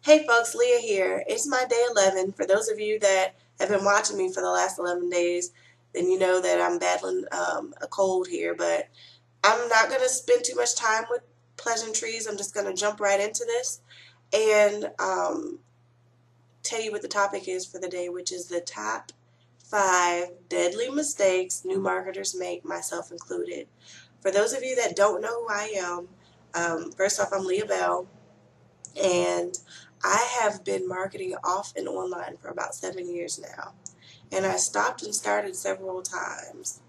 Hey folks, Leah here. It's my day 11. For those of you that have been watching me for the last 11 days, then you know that I'm battling a cold here, but I'm not going to spend too much time with pleasantries. I'm just going to jump right into this and tell you what the topic is for the day, which is the top 5 deadly mistakes new marketers make, myself included. For those of you that don't know who I am, first off, I'm Leah Bell. And I have been marketing off and online for about 7 years now. And I stopped and started several times.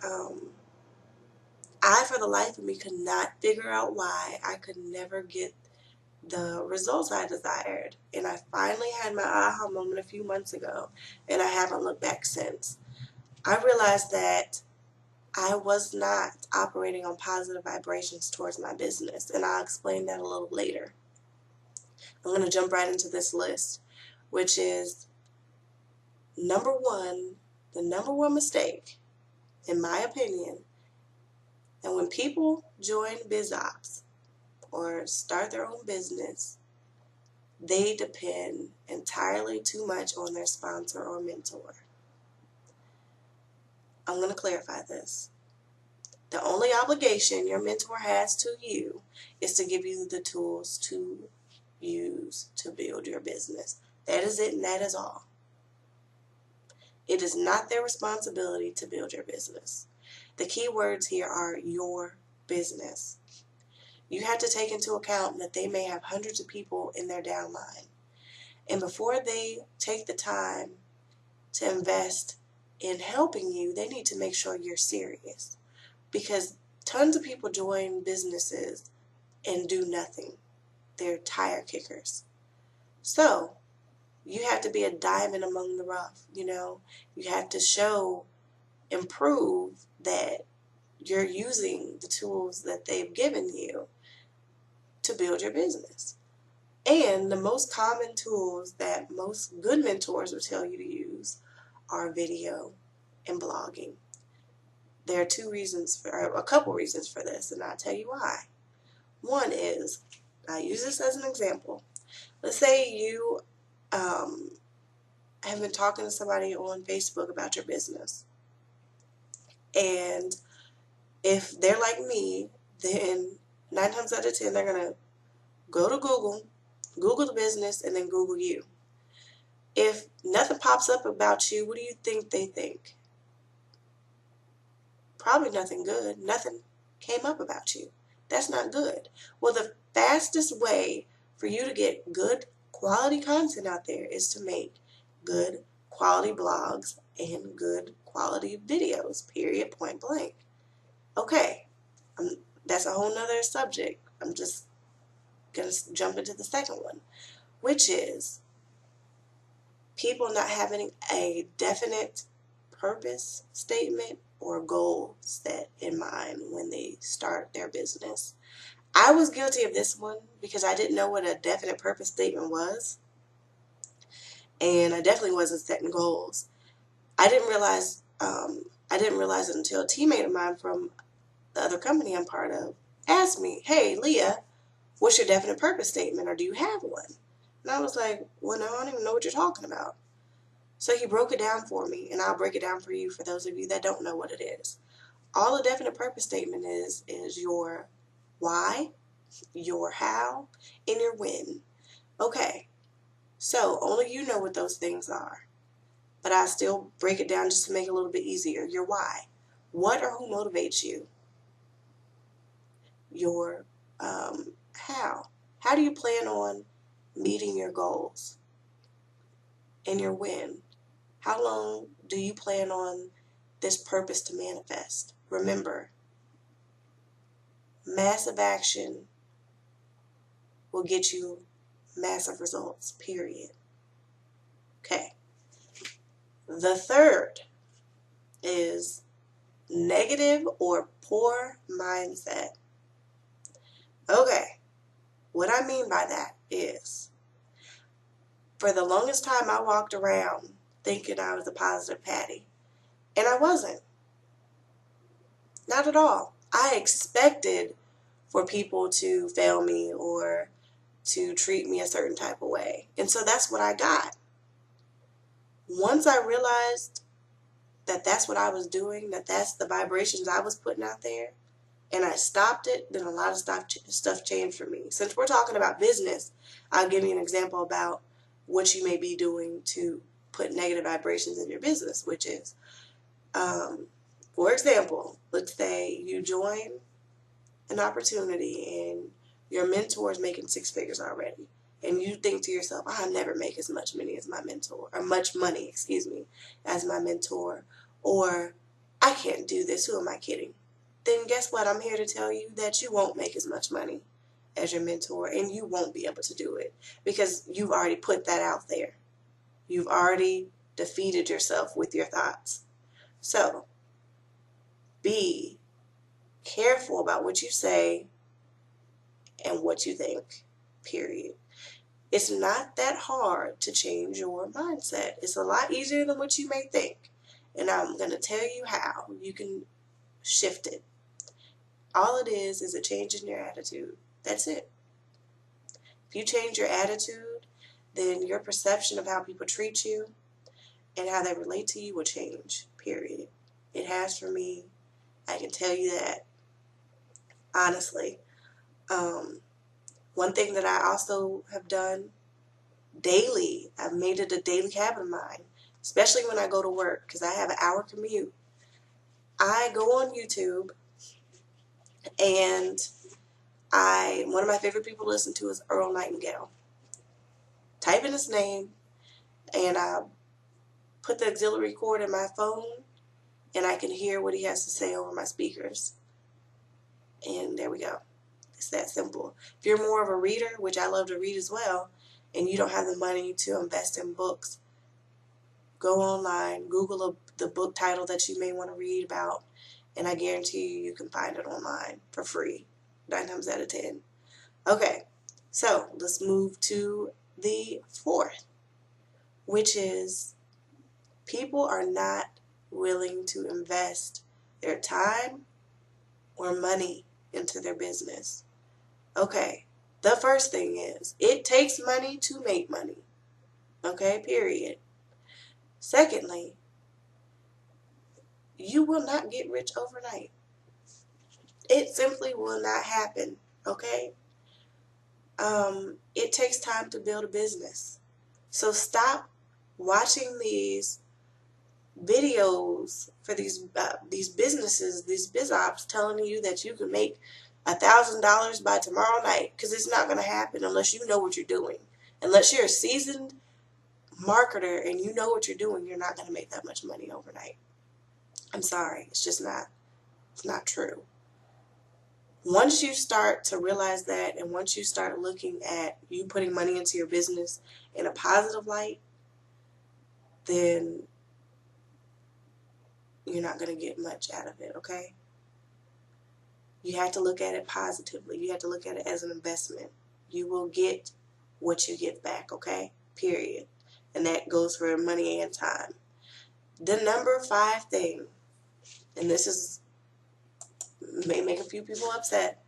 Um, for the life of me, could not figure out why I could never get the results I desired. And I finally had my aha moment a few months ago, and I haven't looked back since. I realized that I was not operating on positive vibrations towards my business, and I'll explain that a little later. I'm going to jump right into this list, which is number one, the number one mistake, in my opinion. And when people join BizOps or start their own business, they depend entirely too much on their sponsor or mentor. I'm going to clarify this. The only obligation your mentor has to you is to give you the tools to use to build your business. That is it, and that is all. It is not their responsibility to build your business. The key words here are your business. You have to take into account that they may have hundreds of people in their downline. And before they take the time to invest in helping you, they need to make sure you're serious. Because tons of people join businesses and do nothing. They're tire kickers. So, you have to be a diamond among the rough, You have to and prove that you're using the tools that they've given you to build your business. And the most common tools that most good mentors will tell you to use are video and blogging. There are a couple reasons for this, and I'll tell you why. One is, I use this as an example. Let's say you have been talking to somebody on Facebook about your business. And if they're like me, then 9 times out of 10, they're going to go to Google the business, and then Google you. If nothing pops up about you, what do you think they think? Probably nothing good. Nothing came up about you. That's not good. Well, the fastest way for you to get good quality content out there is to make good quality blogs and good quality videos, period, point blank. Okay, that's a whole nother subject. I'm just going to jump into the second one, which is people not having a definite purpose statement or goal set in mind when they start their business. I was guilty of this one because I didn't know what a definite purpose statement was, and I definitely wasn't setting goals. I didn't realize it until a teammate of mine from the other company I'm part of asked me, "Hey, Leah, what's your definite purpose statement, or do you have one?" And I was like, "Well, no, I don't even know what you're talking about." So he broke it down for me, and I'll break it down for you for those of you that don't know what it is. All a definite purpose statement is your why, your how, and your when. Okay, so only you know what those things are. But I still break it down just to make it a little bit easier. Your why. What or who motivates you? Your how. How do you plan on meeting your goals? And your when. How long do you plan on this purpose to manifest? Remember, massive action will get you massive results, period. Okay. The third is negative or poor mindset. Okay. What I mean by that is, for the longest time I walked around thinking I was a positive Patty. And I wasn't. Not at all. I expected for people to fail me or to treat me a certain type of way. And so that's what I got. Once I realized that that's what I was doing, that that's the vibrations I was putting out there, and I stopped it, then a lot of stuff changed for me. Since we're talking about business, I'll give you an example about what you may be doing to put negative vibrations in your business, which is, for example, let's say you join an opportunity and your mentor is making 6 figures already, and you think to yourself, I'll never make as much money as my mentor, or much money, excuse me, as my mentor, or I can't do this, who am I kidding? Then guess what? I'm here to tell you that you won't make as much money as your mentor, and you won't be able to do it because you've already put that out there. You've already defeated yourself with your thoughts. So be careful about what you say and what you think, period. It's not that hard to change your mindset. It's a lot easier than what you may think. And I'm going to tell you how you can shift it. All it is a change in your attitude. That's it. If you change your attitude, then your perception of how people treat you and how they relate to you will change, period. It has for me. I can tell you that, honestly. One thing that I also have done daily, I've made it a daily habit of mine, especially when I go to work, because I have an hour commute. I go on YouTube, and one of my favorite people to listen to is Earl Nightingale. Type in his name, and I put the auxiliary cord in my phone, and I can hear what he has to say over my speakers. And there we go. It's that simple. If you're more of a reader, which I love to read as well, and you don't have the money to invest in books, go online, Google the book title that you may want to read about, and I guarantee you can find it online for free, 9 times out of 10. Okay, so let's move to the 4th, which is people are not willing to invest their time or money into their business. Okay, the first thing is, it takes money to make money. Okay, period. Secondly, you will not get rich overnight. It simply will not happen, okay? It takes time to build a business. So stop watching these videos for these businesses, these biz ops telling you that you can make $1,000 by tomorrow night, because it's not going to happen unless you know what you're doing. Unless you're a seasoned marketer and you know what you're doing, you're not going to make that much money overnight. I'm sorry, it's just not. It's not true. Once you start to realize that, and once you start looking at you putting money into your business in a positive light, then you're not going to get much out of it, okay? You have to look at it positively. You have to look at it as an investment. You will get what you get back, okay? Period. And that goes for money and time. The number 5 thing, and this may make a few people upset.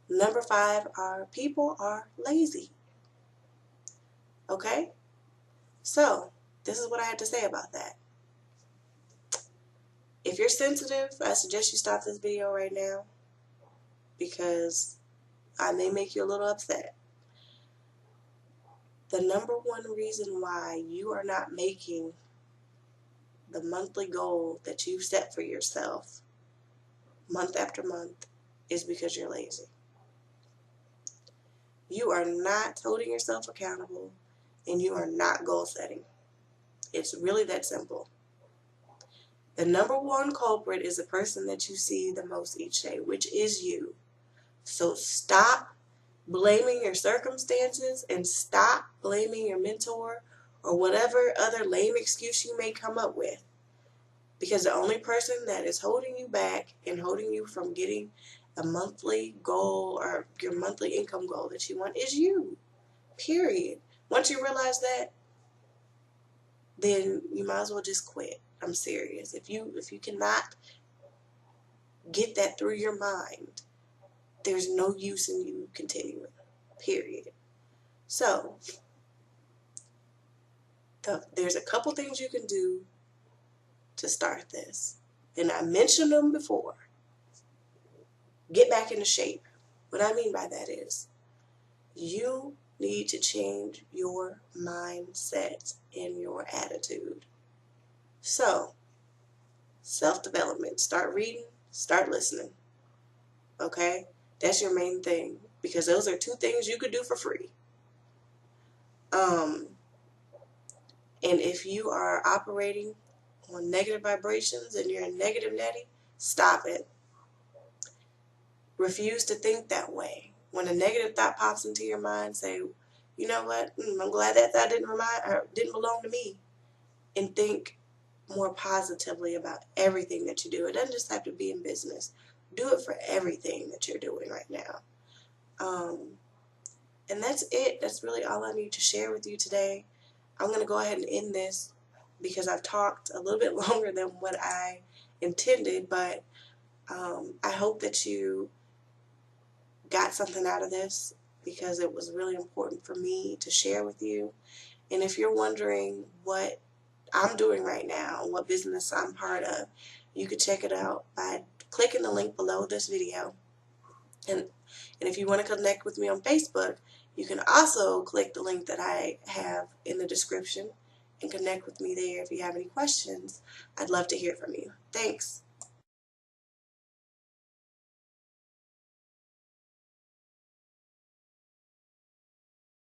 Number 5 are people are lazy. Okay? So, this is what I had to say about that. If you're sensitive, I suggest you stop this video right now, because I may make you a little upset. The number 1 reason why you are not making the monthly goal that you set for yourself month after month is because you're lazy. You are not holding yourself accountable, and you are not goal setting. It's really that simple. The number 1 culprit is the person that you see the most each day, which is you. So stop blaming your circumstances and stop blaming your mentor or whatever other lame excuse you may come up with. Because the only person that is holding you back and holding you from getting a monthly goal or your monthly income goal that you want is you. Period. Once you realize that, then you might as well just quit. I'm serious. If you cannot get that through your mind, there's no use in you continuing. period. So there's a couple things you can do to start this, and I mentioned them before. Get back into shape. What I mean by that is you need to change your mindset and your attitude. So, self-development. Start reading, start listening. Okay? That's your main thing, because those are two things you could do for free. And if you are operating on negative vibrations and you're a negative Nettie, stop it. Refuse to think that way. When a negative thought pops into your mind, say, you know what? I'm glad that thought didn't belong to me. And think more positively about everything that you do. It doesn't just have to be in business. Do it for everything that you're doing right now. And that's it. That's really all I need to share with you today. I'm going to go ahead and end this because I've talked a little bit longer than what I intended, but I hope that you got something out of this, because it was really important for me to share with you. And if you're wondering what I'm doing right now, what business I'm part of, you could check it out by clicking the link below this video. And if you want to connect with me on Facebook, you can also click the link that I have in the description and connect with me there if you have any questions. I'd love to hear from you. Thanks.